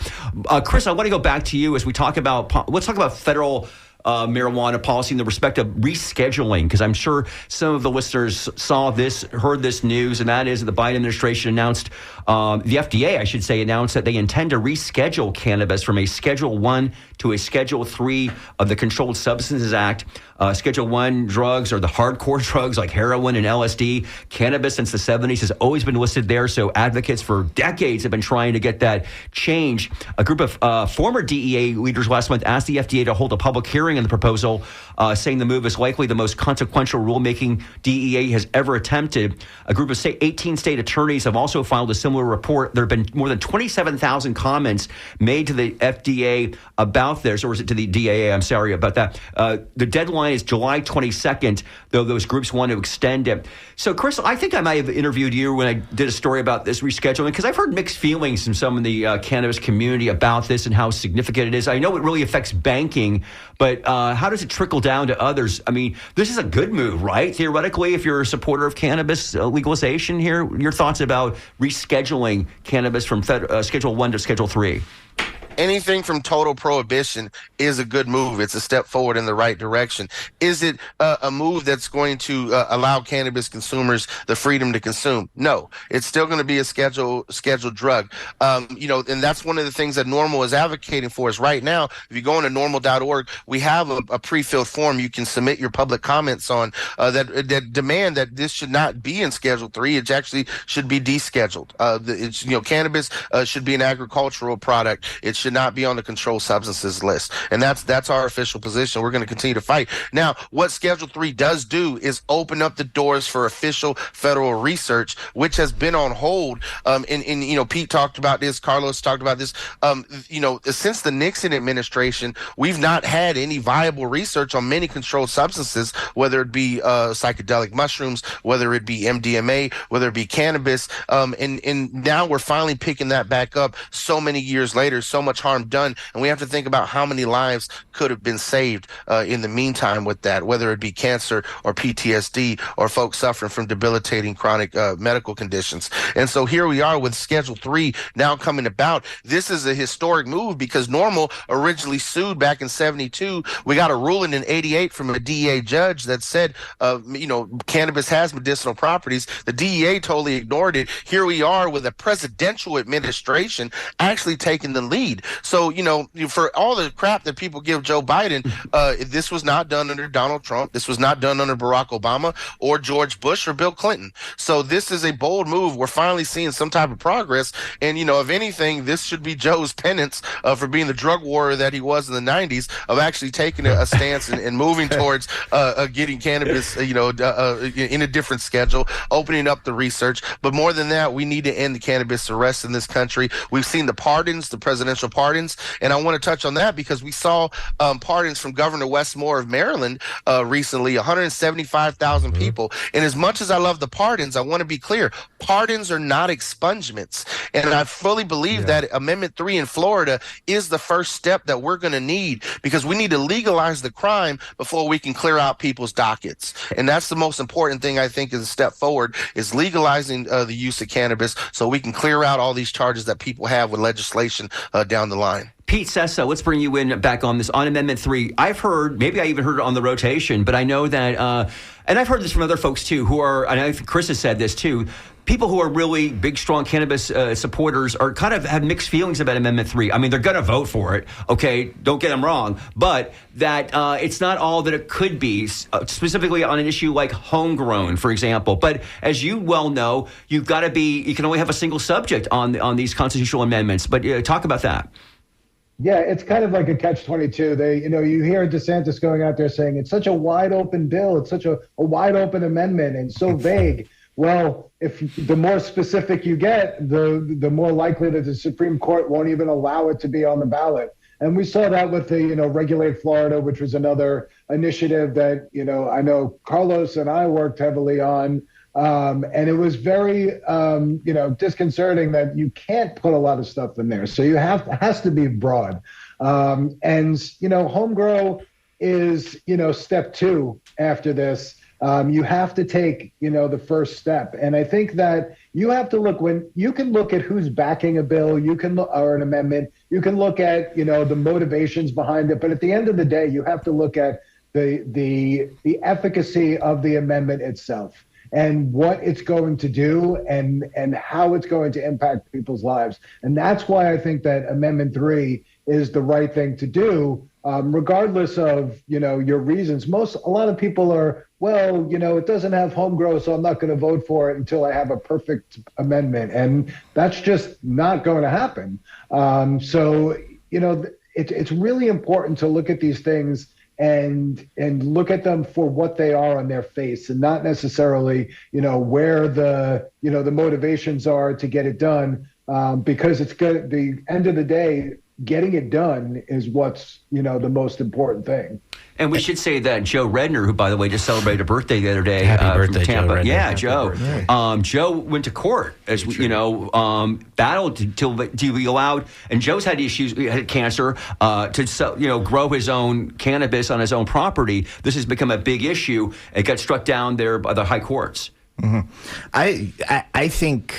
Chris, I want to go back to you as we talk about, let's talk about federal marijuana policy in the respect of rescheduling, because I'm sure some of the listeners saw this, heard this news, and that is that the Biden administration announced, the FDA, I should say, announced that they intend to reschedule cannabis from a Schedule 1 to a Schedule 3 of the Controlled Substances Act. Schedule 1 drugs are the hardcore drugs like heroin and LSD. Cannabis since the 70s has always been listed there, so advocates for decades have been trying to get that change. A group of former DEA leaders last month asked the FDA to hold a public hearing on the proposal saying the move is likely the most consequential rulemaking DEA has ever attempted. A group of 18 state attorneys have also filed a similar report. There have been more than 27,000 comments made to the FDA about this, or is it to the DAA? I'm sorry about that. The deadline is July 22nd, though those groups want to extend it. So, Chris, I think I might have interviewed you when I did a story about this rescheduling, because I've heard mixed feelings from some of the cannabis community about this and how significant it is. I know it really affects banking, but how does it trickle down to others? I mean, this is a good move, right? Theoretically, if you're a supporter of cannabis legalization here, your thoughts about rescheduling cannabis from Schedule 1 to Schedule 3? Anything from total prohibition is a good move. It's a step forward in the right direction. Is it a move that's going to allow cannabis consumers the freedom to consume? No, it's still going to be a scheduled drug. And that's one of the things that NORML is advocating for. Is right now, if you go into normal.org, we have a pre-filled form you can submit your public comments on that demand that this should not be in Schedule 3. It actually should be descheduled. Cannabis should be an agricultural product. It should not be on the controlled substances list. And that's our official position. We're going to continue to fight. Now, what Schedule 3 does do is open up the doors for official federal research, which has been on hold. Pete talked about this, Carlos talked about this. Since the Nixon administration, we've not had any viable research on many controlled substances, whether it be psychedelic mushrooms, whether it be MDMA, whether it be cannabis. And now we're finally picking that back up so many years later, so much harm done, and we have to think about how many lives could have been saved in the meantime with that, whether it be cancer or PTSD or folks suffering from debilitating chronic medical conditions. And so here we are with Schedule 3 now coming about. This is a historic move because NORML originally sued back in 72. We got a ruling in 88 from a DEA judge that said, cannabis has medicinal properties. The DEA totally ignored it. Here we are with a presidential administration actually taking the lead. So, for all the crap that people give Joe Biden, this was not done under Donald Trump. This was not done under Barack Obama or George Bush or Bill Clinton. So this is a bold move. We're finally seeing some type of progress. And, if anything, this should be Joe's penance for being the drug warrior that he was in the 90s, of actually taking a stance and moving towards getting cannabis, in a different schedule, opening up the research. But more than that, we need to end the cannabis arrests in this country. We've seen the pardons, the presidential pardons, and I want to touch on that because we saw pardons from Governor Westmore of Maryland recently, 175,000 people. And as much as I love the pardons, I want to be clear, pardons are not expungements. And I fully believe that Amendment 3 in Florida is the first step that we're going to need, because we need to legalize the crime before we can clear out people's dockets. And that's the most important thing I think is a step forward, is legalizing the use of cannabis so we can clear out all these charges that people have with legislation down the line. Pete Sessa, let's bring you in back on this, on Amendment 3. I've heard, maybe I even heard it on the rotation, but I know that, and I've heard this from other folks too, who are, and I think Chris has said this too, people who are really big, strong cannabis supporters are kind of have mixed feelings about Amendment 3. I mean, they're going to vote for it, okay, don't get them wrong, but that it's not all that it could be, specifically on an issue like homegrown, for example. But as you well know, you can only have a single subject on these constitutional amendments. But talk about that. Yeah, it's kind of like a catch-22. You hear DeSantis going out there saying it's such a wide open bill, it's such a wide open amendment and so vague. Well, if the more specific you get, the more likely that the Supreme Court won't even allow it to be on the ballot. And we saw that with the, Regulate Florida, which was another initiative that, I know Carlos and I worked heavily on. And it was very, disconcerting that you can't put a lot of stuff in there. So it has to be broad. Home grow is, step 2 after this. You have to take, the first step. And I think that you have to look, when you can look at who's backing a bill, or an amendment, you can look at, the motivations behind it. But at the end of the day, you have to look at the efficacy of the amendment itself, and what it's going to do and how it's going to impact people's lives. And that's why I think that Amendment 3 is the right thing to do, regardless of, your reasons. A lot of people are, it doesn't have home grow, so I'm not going to vote for it until I have a perfect amendment. And that's just not going to happen. It's really important to look at these things and look at them for what they are on their face, and not necessarily, where the motivations are to get it done, because it's good. At the end of the day, getting it done is what's the most important thing. And we should say that Joe Redner, who, by the way, just celebrated a birthday the other day, Happy birthday, from Tampa. Joe Redner. Yeah, Joe. Joe went to court, as battled to be allowed. And Joe's had issues, he had cancer, to grow his own cannabis on his own property. This has become a big issue. It got struck down there by the high courts. Mm-hmm. I think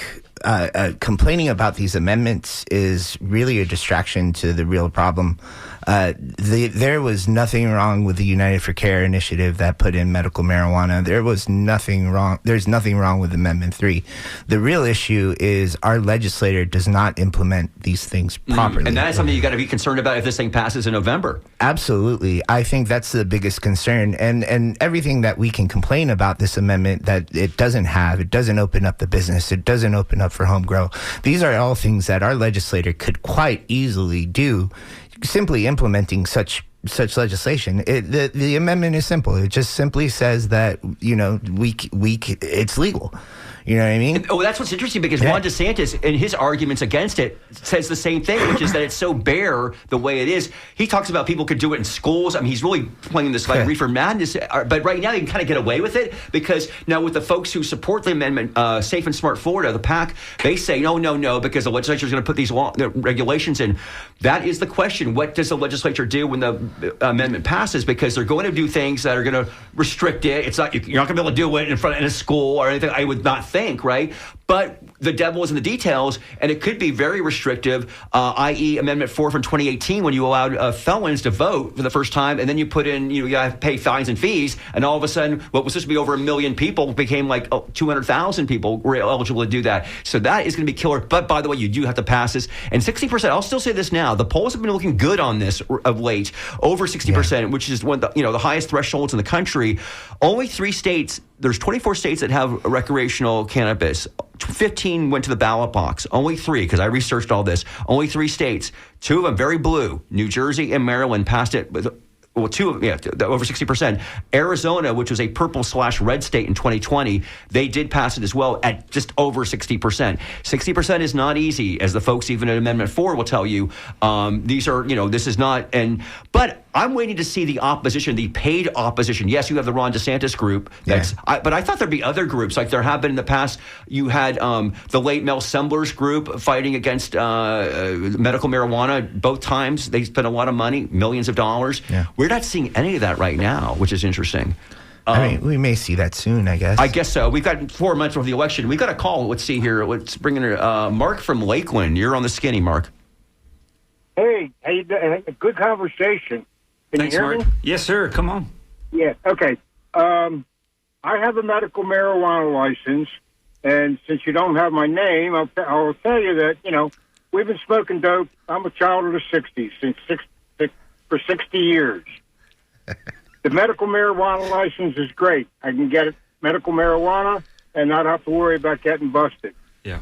complaining about these amendments is really a distraction to the real problem. There was nothing wrong with the United for Care initiative that put in medical marijuana. There was nothing wrong. There's nothing wrong with Amendment 3. The real issue is our legislator does not implement these things properly. And that is something you got to be concerned about if this thing passes in November. Absolutely. I think that's the biggest concern. And everything that we can complain about this amendment that it doesn't open up the business. It doesn't open up for home grow. These are all things that our legislator could quite easily do, simply implementing such legislation. The amendment is simple. It just simply says that it's legal. You know what I mean? That's what's interesting, because Ron DeSantis, in his arguments against it, says the same thing, which is that it's so bare the way it is. He talks about people could do it in schools. I mean, he's really playing this like reefer madness. But right now, they can kind of get away with it, because now with the folks who support the amendment, Safe and Smart Florida, the PAC, they say no, because the legislature is going to put these regulations in. That is the question. What does the legislature do when the amendment passes? Because they're going to do things that are going to restrict it. It's not, you're not going to be able to do it in a school or anything, I would not think, right? But the devil is in the details, and it could be very restrictive, i.e. Amendment 4 from 2018, when you allowed felons to vote for the first time, and then you put in, you got to pay fines and fees, and all of a sudden, what was supposed to be over 1 million people became like 200,000 people were eligible to do that. So that is going to be killer. But by the way, you do have to pass this. And 60%, I'll still say this now, the polls have been looking good on this of late, over 60%, which is one of the highest thresholds in the country. Only 3 states, there's 24 states that have recreational cannabis. 15 went to the ballot box. Only 3, because I researched all this. Only 3 states. 2 of them very blue. New Jersey and Maryland passed it with, well, 2 of them, over 60%. Arizona, which was a purple/red state in 2020, they did pass it as well at just over 60%. 60% is not easy, as the folks even at Amendment 4 will tell you. These are, this is not, but I'm waiting to see the opposition, the paid opposition. Yes, you have the Ron DeSantis group, but I thought there'd be other groups, like there have been in the past. You had the late Mel Sembler's group fighting against medical marijuana. Both times, they spent a lot of money, millions of dollars. Yeah. We're not seeing any of that right now, which is interesting. We may see that soon, I guess. I guess so. We've got 4 months before the election. We've got a call. Let's see here. Let's bring in Mark from Lakeland. You're on the skinny, Mark. Hey, good conversation. Can Thanks, you hear Mark. me? Yes, sir. Come on. Yeah, okay. I have a medical marijuana license, and since you don't have my name, I'll tell you that, we've been smoking dope. I'm a child of the 60s, for 60 years. The medical marijuana license is great. I can get medical marijuana and not have to worry about getting busted. Yeah.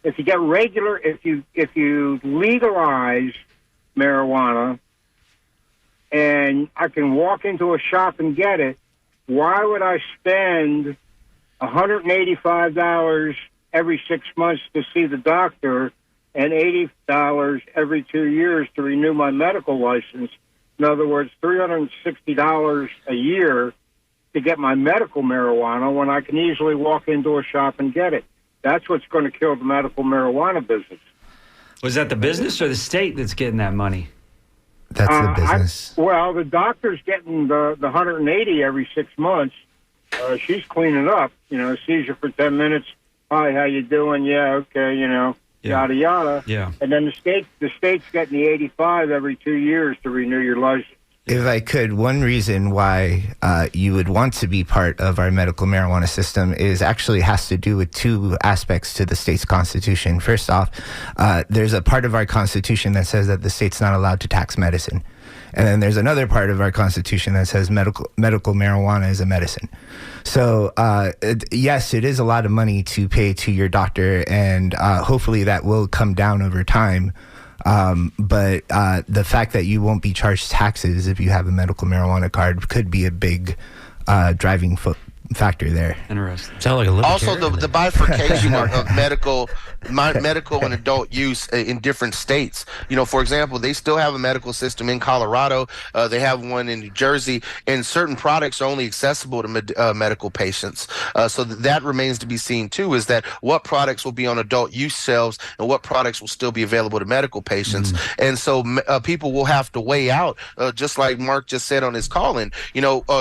If you get if you legalize marijuana and I can walk into a shop and get it, why would I spend $185 every 6 months to see the doctor and $80 every 2 years to renew my medical license? In other words, $360 a year to get my medical marijuana when I can easily walk into a shop and get it. That's what's going to kill the medical marijuana business. Was that the business or the state that's getting that money? That's the business. The doctor's getting the 180 every 6 months. She's cleaning up, sees you for 10 minutes. Hi, how you doing? Yeah, okay, yada, yada. Yeah. And then the state's getting the 85 every 2 years to renew your license. If I could, one reason why you would want to be part of our medical marijuana system has to do with 2 aspects to the state's constitution. First off, there's a part of our constitution that says that the state's not allowed to tax medicine. And then there's another part of our constitution that says medical marijuana is a medicine. So, yes, it is a lot of money to pay to your doctor, and hopefully that will come down over time. But the fact that you won't be charged taxes if you have a medical marijuana card could be a big driving factor there. Interesting. Sound like a Also, libertarian. the bifurcation of medical and adult use in different states. For example, they still have a medical system in Colorado. They have one in New Jersey, and certain products are only accessible to medical patients. So that remains to be seen too. Is that what products will be on adult use shelves and what products will still be available to medical patients? And so people will have to weigh out, just like Mark just said on his call-in.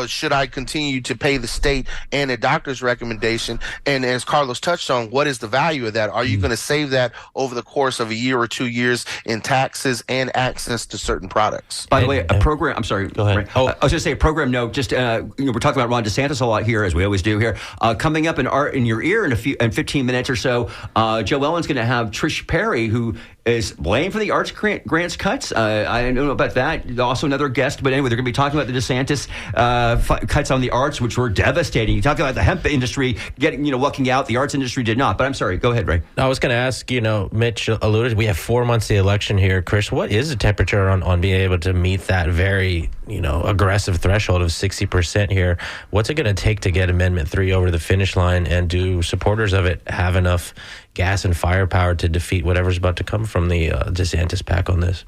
Should I continue to pay the state and a doctor's recommendation? And as Carlos touched on, what is the value of that? Are you going to save that over the course of a year or 2 years in taxes and access to certain products? By the way, a program, I'm sorry. Go ahead. I was going to say a program note, just, we're talking about Ron DeSantis a lot here, as we always do here. Coming up in your ear in 15 minutes or so, Joe Ellen's going to have Trish Perry, who is blamed for the arts grants cuts. I don't know about that. Also another guest, but anyway, they're going to be talking about the DeSantis cuts on the arts, which were devastating. You talk about the hemp industry getting, lucking out. The arts industry did not. But I'm sorry. Go ahead, Ray. I was going to ask, Mitch alluded, we have 4 months to the election here. Chris, what is the temperature on being able to meet that very, aggressive threshold of 60% here? What's it going to take to get Amendment 3 over the finish line? And do supporters of it have enough gas and firepower to defeat whatever's about to come from the DeSantis pack on this?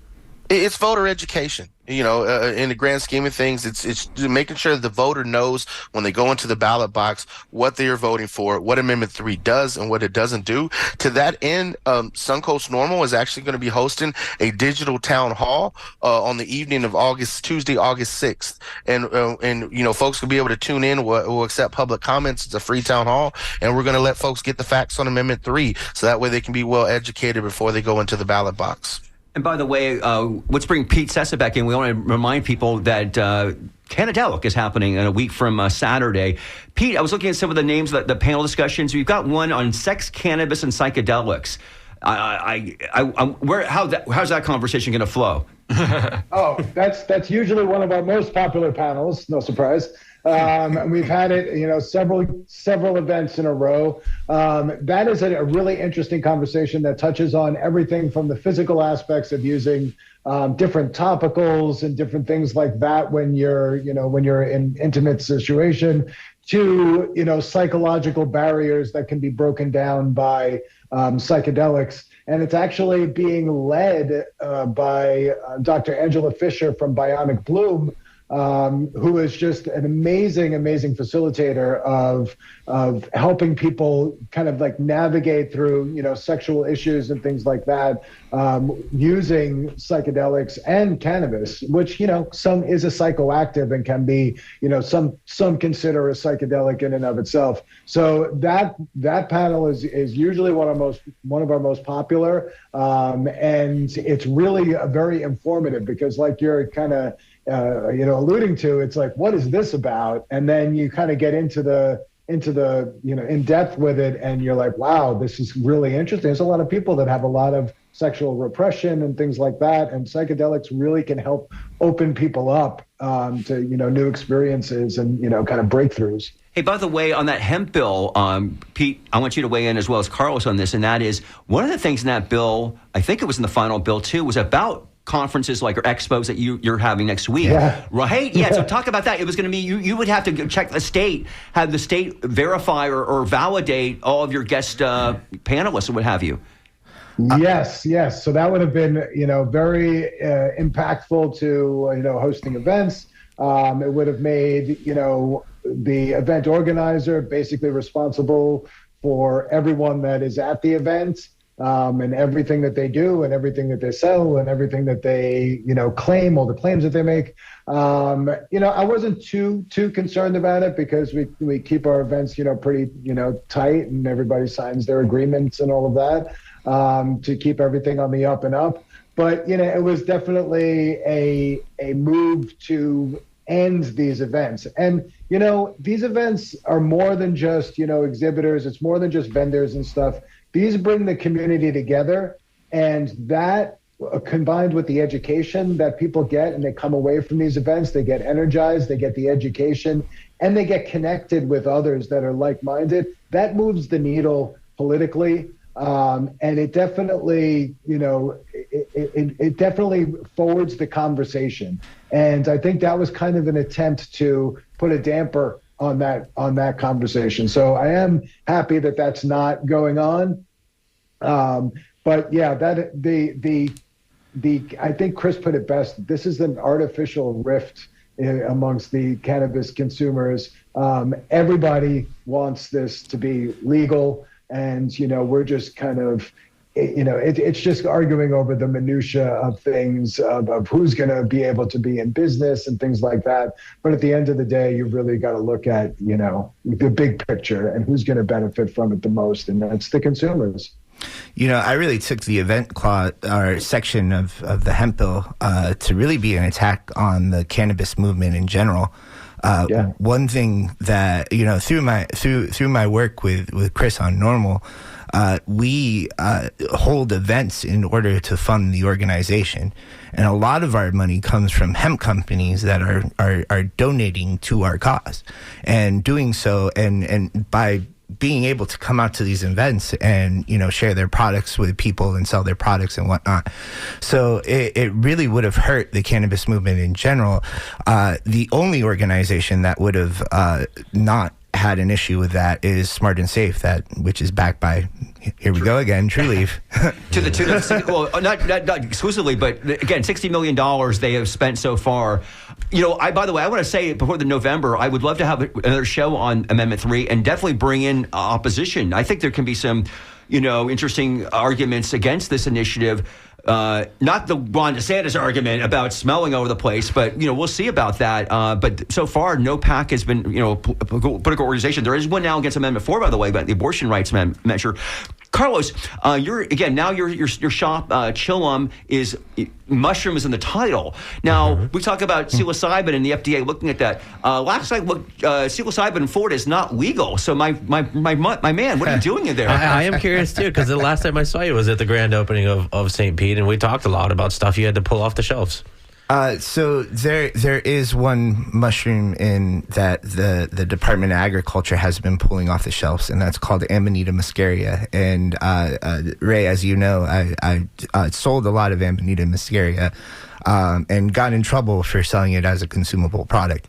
It's voter education. In the grand scheme of things, it's making sure that the voter knows when they go into the ballot box what they are voting for, what Amendment 3 does and what it doesn't do. To that end, Suncoast Normal is actually going to be hosting a digital town hall on the evening of Tuesday, August 6th. And folks will be able to tune in. We'll accept public comments. It's a free town hall. And we're going to let folks get the facts on Amendment 3 so that way they can be well educated before they go into the ballot box. And by the way, let's bring Pete Sessa back in. We want to remind people that Canadelic is happening in a week from Saturday. Pete, I was looking at some of the names of the panel discussions. We've got one on sex, cannabis, and psychedelics. How's that conversation going to flow? That's usually one of our most popular panels. No surprise. We've had it, several events in a row. That is a really interesting conversation that touches on everything from the physical aspects of using different topicals and different things like that when you're in intimate situation, to psychological barriers that can be broken down by psychedelics. And it's actually being led by Dr. Angela Fisher from Bionic Bloom, who is just an amazing facilitator of helping people kind of like navigate through, sexual issues and things like that, using psychedelics and cannabis, which, some is a psychoactive and can be, some consider a psychedelic in and of itself. So that panel is usually one of our most popular, and it's really very informative because, like you're kind of alluding to, it's like, what is this about? And then you kind of get into the in depth with it, and you're like, wow, this is really interesting. There's a lot of people that have a lot of sexual repression and things like that, and psychedelics really can help open people up to new experiences and kind of breakthroughs. Hey, by the way, on that hemp bill, Pete, I want you to weigh in as well as Carlos on this, and that is one of the things in that bill, I think it was in the final bill too, was about conferences like or expos that you're having next week, right? Yeah. So talk about that. It was going to be you would have to check the state, have the state verify or validate all of your guest panelists and what have you. Yes. So that would have been very impactful to hosting events. It would have made the event organizer basically responsible for everyone that is at the event. And everything that they do and everything that they sell and everything that they, claim, all the claims that they make. I wasn't too concerned about it because we keep our events, pretty, tight, and everybody signs their agreements and all of that to keep everything on the up and up. But, it was definitely a move to end these events. And, these events are more than just, exhibitors. It's more than just vendors and stuff. These bring the community together, and that combined with the education that people get and they come away from these events, they get energized, they get the education, and they get connected with others that are like-minded. That moves the needle politically. And it definitely, it definitely forwards the conversation. And I think that was kind of an attempt to put a damper on that conversation. So I am happy that that's not going on. But yeah, that I think Chris put it best. This is an artificial rift amongst the cannabis consumers. Everybody wants this to be legal, and we're just kind of, it's just arguing over the minutia of things, of who's going to be able to be in business and things like that. But at the end of the day, you've really got to look at the big picture and who's going to benefit from it the most, and that's the consumers. I really took the event clause or section of the hemp bill to really be an attack on the cannabis movement in general. One thing that through my work with Chris on Normal, we hold events in order to fund the organization, and a lot of our money comes from hemp companies that are donating to our cause, and doing so and by being able to come out to these events and share their products with people and sell their products and whatnot. So it really would have hurt the cannabis movement in general. The only organization that would have not had an issue with that is Smart and Safe, which is backed by, here we go again, True Leaf. to the tune of, well, not exclusively, but again, $60 million they have spent so far. By the way, I want to say before the November, I would love to have another show on Amendment 3 and definitely bring in opposition. I think there can be some, interesting arguments against this initiative. Not the Ron DeSantis argument about smelling over the place, but we'll see about that. But so far, no PAC has been political organization. There is one now against Amendment 4, by the way, about the abortion rights measure. Carlos, your shop Chillum is mushrooms in the title. Now we talk about psilocybin and the FDA looking at that. Last I looked, psilocybin in Florida is not legal. So my man, what are you doing in there? I am curious too, because the last time I saw you was at the grand opening of St. Pete, and we talked a lot about stuff you had to pull off the shelves. So there is one mushroom in that the Department of Agriculture has been pulling off the shelves, and that's called Amanita muscaria. And Ray, as you know, I sold a lot of Amanita muscaria and got in trouble for selling it as a consumable product.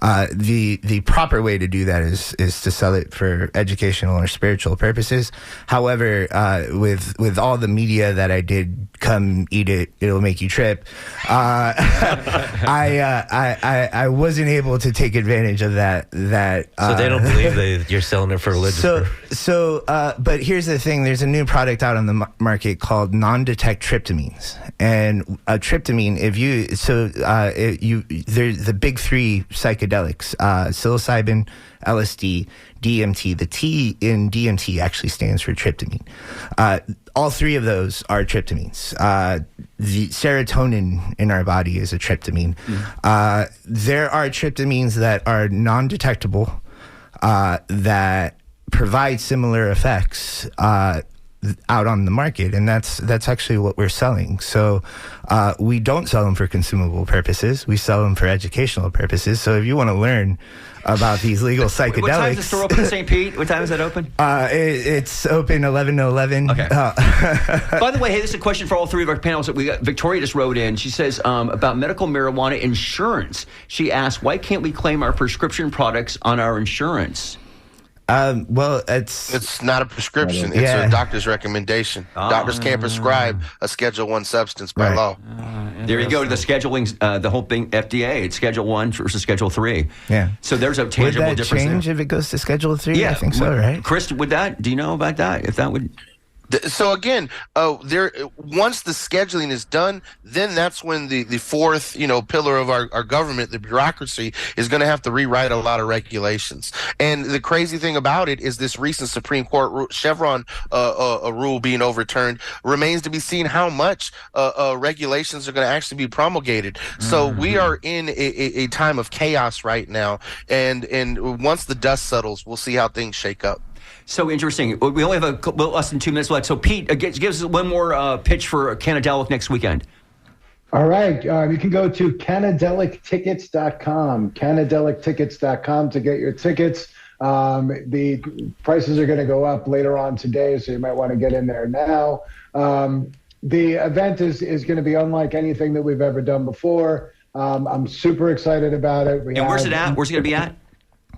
The proper way to do that is to sell it for educational or spiritual purposes. However, with all the media that I did, come eat it, it'll make you trip. I wasn't able to take advantage of that. So they don't believe you're selling it for religious. But here's the thing: there's a new product out on the market called non-detect tryptamines, and a tryptamine. There's the big three psychedelics: psilocybin, LSD, DMT. The T in DMT actually stands for tryptamine. All three of those are tryptamines. The serotonin in our body is a tryptamine. There are tryptamines that are non-detectable, that provide similar effects out on the market, and that's actually what we're selling. So we don't sell them for consumable purposes. We sell them for educational purposes. So if you want to learn about these legal psychedelics. What time is the store open in St. Pete? What time is that open? It's open 11 to 11. Okay. By the way, hey, this is a question for all three of our panelists. Victoria just wrote in. She says about medical marijuana insurance. She asked, why can't we claim our prescription products on our insurance? Well, it's not a prescription. It's a doctor's recommendation. Doctors can't prescribe a Schedule I substance by law. There you go. The scheduling, the whole thing, FDA. It's Schedule 1 versus Schedule 3. Yeah. So there's a tangible difference. Would that change if it goes to Schedule 3? Yeah, I think so, right? Chris, do you know about that? If that would. So again, once the scheduling is done, then that's when the fourth, pillar of our government, the bureaucracy, is going to have to rewrite a lot of regulations. And the crazy thing about it is this recent Supreme Court Chevron rule being overturned. Remains to be seen how much regulations are going to actually be promulgated. So we are in a time of chaos right now, and once the dust settles, we'll see how things shake up. So interesting. We only have less than 2 minutes left. So, Pete, give us one more pitch for Canadelic next weekend. All right. You can go to canadelictickets.com, canadelictickets.com to get your tickets. The prices are going to go up later on today, so you might want to get in there now. The event is going to be unlike anything that we've ever done before. I'm super excited about it. And where's it at? Where's it going to be at?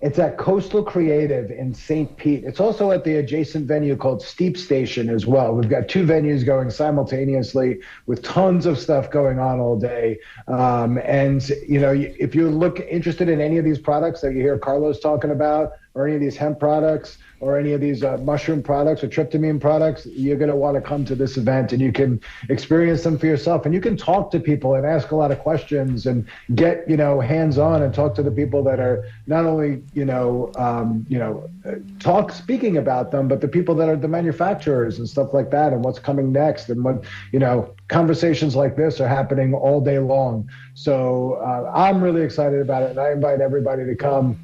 It's at Coastal Creative in St. Pete. It's also at the adjacent venue called Steep Station as well. We've got 2 venues going simultaneously with tons of stuff going on all day. And, you know, if you look interested in any of these products that you hear Carlos talking about, or any of these hemp products, or any of these mushroom products or tryptamine products, you're going to want to come to this event, and you can experience them for yourself. And you can talk to people and ask a lot of questions and get, you know, hands-on and talk to the people that are not only, speaking about them, but the people that are the manufacturers and stuff like that, and what's coming next, and what, you know, conversations like this are happening all day long. So I'm really excited about it, and I invite everybody to come.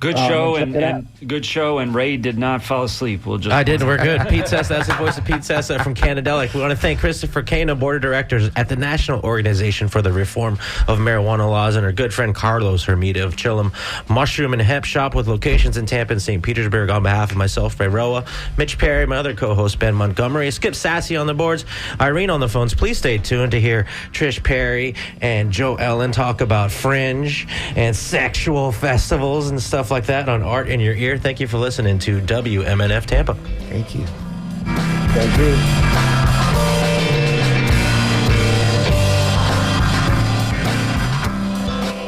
Good show, and good show, and Ray did not fall asleep. I didn't. We're good. Pete Sessa, that's the voice of Pete Sessa from Canadelic. We want to thank Christopher Cano, Board of Directors at the National Organization for the Reform of Marijuana Laws, and our good friend Carlos Hermida of Chillum Mushroom and Hemp Shop with locations in Tampa and St. Petersburg. On behalf of myself, Ray Roa, Mitch Perry, my other co-host Ben Montgomery, Skip Sassy on the boards, Irene on the phones. Please stay tuned to hear Trish Perry and Joe Ellen talk about fringe and sexual festivals and stuff like that on Art in Your Ear. Thank you for listening to WMNF Tampa. Thank you. Thank you.